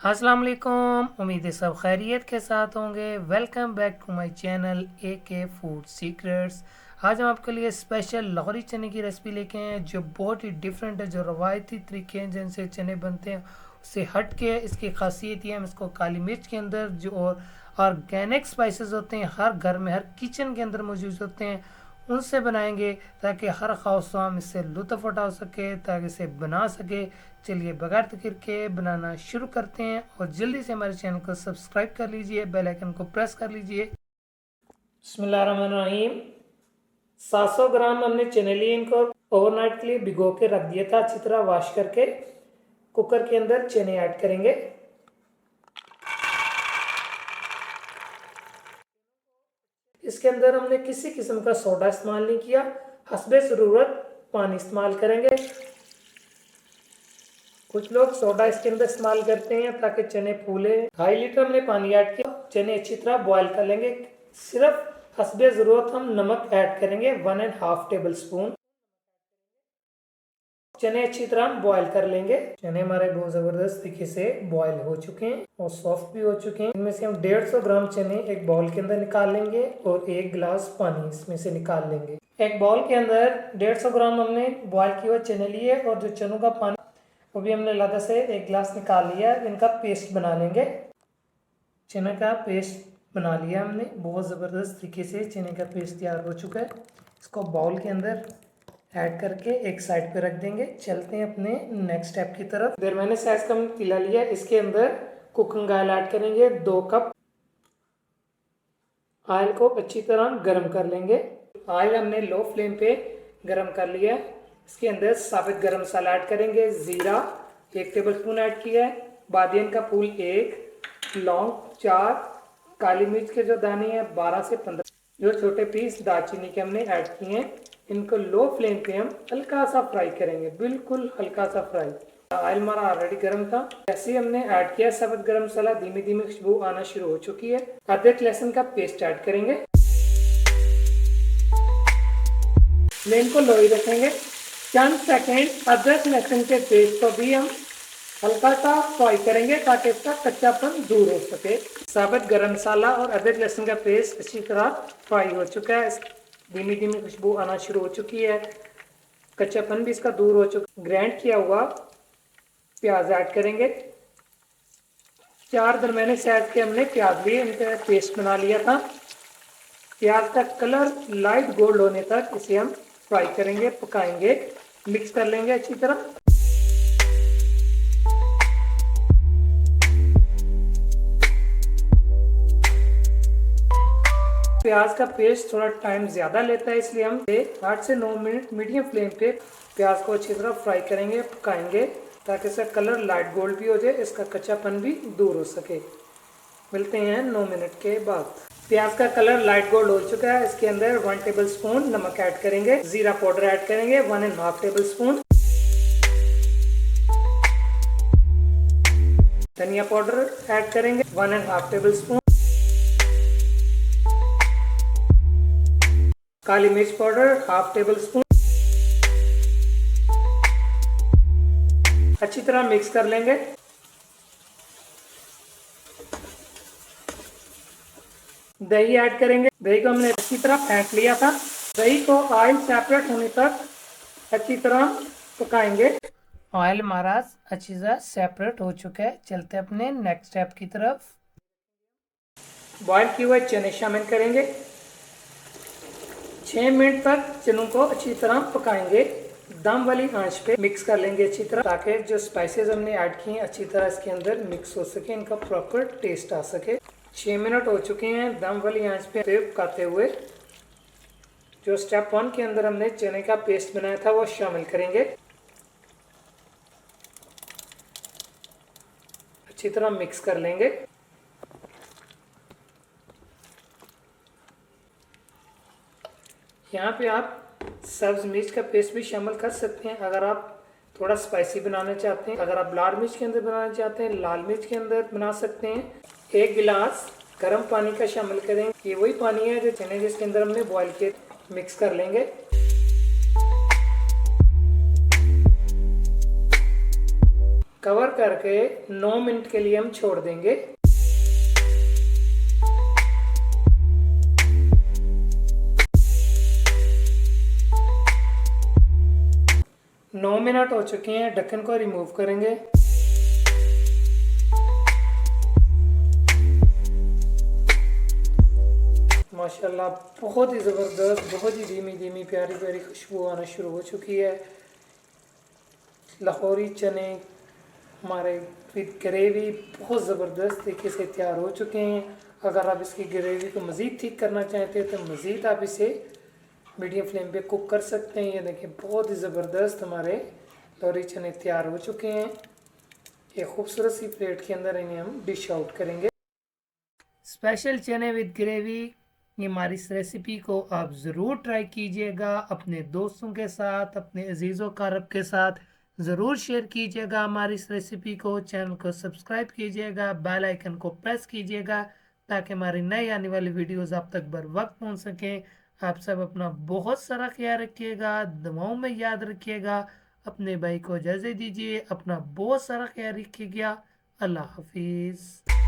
अस्सलाम वालेकुम। उम्मीद है सब खैरियत के साथ होंगे। Welcome back to my channel AK food secrets. आज हम आपके लिए स्पेशल लाहौरी चने की रेसिपी लेके आए हैं जो बहुत ही डिफरेंट है। जो रवायती तरीके हैं जिनसे चने बनते हैं उससे हट के इसकी खासियत ये है, हम इसको काली मिर्च के अंदर जो और ऑर्गेनिक स्पाइसेस होते हैं हर घर में हर किचन के अंदर मौजूद होते हैं उनसे बनाएंगे ताकि हर खास इससे लुत्फ़ उठा सके, ताकि इसे बना सके। चलिए बगैर तखीर के बनाना शुरू करते हैं और जल्दी से हमारे चैनल को सब्सक्राइब कर लीजिए, बेल आइकन को प्रेस कर लीजिए। बिस्मिल्लाहिर्रहमानिर्रहीम। 700 ग्राम हमने चने लिए, इनको ओवरनाइट के लिए भिगो के रख दिया था। अच्छी तरह वॉश करके कुकर के अंदर चने ऐड करेंगे। इसके अंदर हमने किसी किस्म का सोडा इस्तेमाल नहीं किया, हस्बे ज़रूरत पानी इस्तेमाल करेंगे। कुछ लोग सोडा इसके अंदर इस्तेमाल करते हैं ताकि चने फूले। 2.5 लीटर हमने पानी ऐड किया, चने अच्छी तरह बॉयल कर लेंगे। सिर्फ हस्बे ज़रूरत हम नमक ऐड करेंगे, 1.5 टेबल स्पून। चने अच्छी तरह बॉयल कर लेंगे। चने हमारे बहुत ज़बरदस्त तरीके से बॉयल हो चुके हैं और सॉफ्ट भी हो चुके हैं। इनमें से हम 150 ग्राम चने एक बाउल के अंदर निकाल लेंगे और 1 गिलास पानी इसमें से निकाल लेंगे। एक बाउल के अंदर 150 ग्राम हमने बॉयल किए हुए चने लिए और जो चनों का पानी वो भी हमने अलग से 1 गिलास निकाल लिया। इनका पेस्ट बना लेंगे। चने का पेस्ट बना लिया हमने, बहुत ज़बरदस्त तरीके से चने का पेस्ट तैयार हो चुका है। इसको बाउल के अंदर ऐड करके एक साइड पे रख देंगे। चलते हैं अपने नेक्स्ट स्टेप की तरफ। दरमियाने साइज का हमने पतीला लिया, इसके अंदर कुकिंग ऑयल ऐड करेंगे 2 कप। ऑयल को अच्छी तरह गर्म कर लेंगे। ऑयल हमने लो फ्लेम पे गर्म कर लिया है। इसके अंदर साबित गरम मसाला ऐड करेंगे। ज़ीरा 1 टेबल स्पून ऐड किया है, बादियन का फूल 1, लौंग 4, काली मिर्च के जो दाने हैं 12 से 15, जो छोटे पीस दालचीनी के हमने ऐड किए हैं। इनको लो फ्लेम पे हम हल्का सा फ्राई करेंगे, बिल्कुल हल्का सा फ्राई। ऑयल हमारा ऑलरेडी गर्म था। जैसे ही हमने ऐड किया साबित गरम मसाला, धीमी धीमी खुशबू आना शुरू हो चुकी है। अदरक लहसुन का पेस्ट ऐड करेंगे। फ्लेम को लो ही रखेंगे। चंद सेकेंड अदरक लहसुन के पेस्ट को भी हम हल्का सा फ्राई करेंगे ताकि इसका कच्चापन दूर हो सके। साबित गरम मसाला और अदरक लहसुन का पेस्ट अच्छी तरह फ्राई हो चुका है। धीमी धीमी खुशबू आना शुरू हो चुकी है, कच्चापन भी इसका दूर हो चुका। ग्राइंड किया हुआ प्याज ऐड करेंगे। 4 दरमियाने साइज के हमने प्याज लिए, इनका पेस्ट बना लिया था। प्याज का कलर लाइट गोल्ड होने तक इसे हम फ्राई करेंगे, पकाएंगे, मिक्स कर लेंगे अच्छी तरह। प्याज का पेस्ट थोड़ा टाइम ज़्यादा लेता है, इसलिए हम 8 से 9 मिनट मीडियम फ्लेम पे प्याज को अच्छी तरह फ्राई करेंगे, पकाएंगे ताकि इसका कलर लाइट गोल्ड भी हो जाए, इसका कच्चापन भी दूर हो सके। मिलते हैं 9 मिनट के बाद। प्याज का कलर लाइट गोल्ड हो चुका है। इसके अंदर 1 टेबल स्पून नमक ऐड करेंगे। जीरा पाउडर ऐड करेंगे 1.5 टेबल स्पून। धनिया पाउडर ऐड करेंगे 1.5 टेबल स्पून। काली मिर्च पाउडर 1/2 टेबल स्पून। अच्छी तरह मिक्स कर लेंगे। दही ऐड करेंगे। दही को हमने अच्छी तरह फेंट लिया था। दही को ऑयल सेपरेट होने तक अच्छी तरह पकाएंगे। ऑयल हमारा अच्छी तरह सेपरेट हो चुका है। चलते अपने नेक्स्ट स्टेप की तरफ। बॉयल किए हुए चने शामिल करेंगे। 6 मिनट तक चनों को अच्छी तरह पकाएंगे। दम वाली आंच पे मिक्स कर लेंगे अच्छी तरह, ताकि जो स्पाइसेस हमने ऐड किए हैं अच्छी तरह इसके अंदर मिक्स हो सके, इनका प्रॉपर टेस्ट आ सके। 6 मिनट हो चुके हैं दम वाली आंच पे पकाते हुए। जो स्टेप 1 के अंदर हमने चने का पेस्ट बनाया था वो शामिल करेंगे। अच्छी तरह मिक्स कर लेंगे। यहाँ पे आप सब्ज मिर्च का पेस्ट भी शामिल कर सकते हैं अगर आप थोड़ा स्पाइसी बनाना चाहते हैं। अगर आप लाल मिर्च के अंदर बनाना चाहते हैं, लाल मिर्च के अंदर बना सकते हैं। 1 गिलास गर्म पानी का शामिल करेंगे। ये वही पानी है जो चने जिसके अंदर हमने बॉईल किए। मिक्स कर लेंगे। कवर करके 9 मिनट के लिए हम छोड़ देंगे। नौ मिनट हो चुके हैं, ढक्कन को रिमूव करेंगे। माशाल्लाह बहुत ही ज़बरदस्त, बहुत ही धीमी धीमी प्यारी प्यारी खुशबू आना शुरू हो चुकी है। लाहौरी चने हमारे विद ग्रेवी बहुत ज़बरदस्त तरीके से तैयार हो चुके हैं। अगर आप इसकी ग्रेवी को मज़ीद ठीक करना चाहते हैं तो मज़ीद आप इसे मीडियम फ्लेम पे कुक कर सकते हैं। ये देखिए बहुत ही ज़बरदस्त हमारे लाहौरी चने तैयार हो चुके हैं। एक खूबसूरत सी प्लेट के अंदर इन्हें हम डिश आउट करेंगे। स्पेशल चने विद ग्रेवी, ये हमारी इस रेसिपी को आप ज़रूर ट्राई कीजिएगा। अपने दोस्तों के साथ, अपने अजीज़ों कारब के साथ ज़रूर शेयर कीजिएगा हमारी इस रेसिपी को। चैनल को सब्सक्राइब कीजिएगा, बेल आइकन को प्रेस कीजिएगा ताकि हमारी नई आने वाली वीडियोस आप तक बर वक्त पहुँच सकें। आप सब अपना बहुत सारा ख्याल रखिएगा, दुआओं में याद रखिएगा। अपने भाई को इजाज़त दीजिए, अपना बहुत सारा ख्याल रखिएगा। अल्लाह हाफिज़।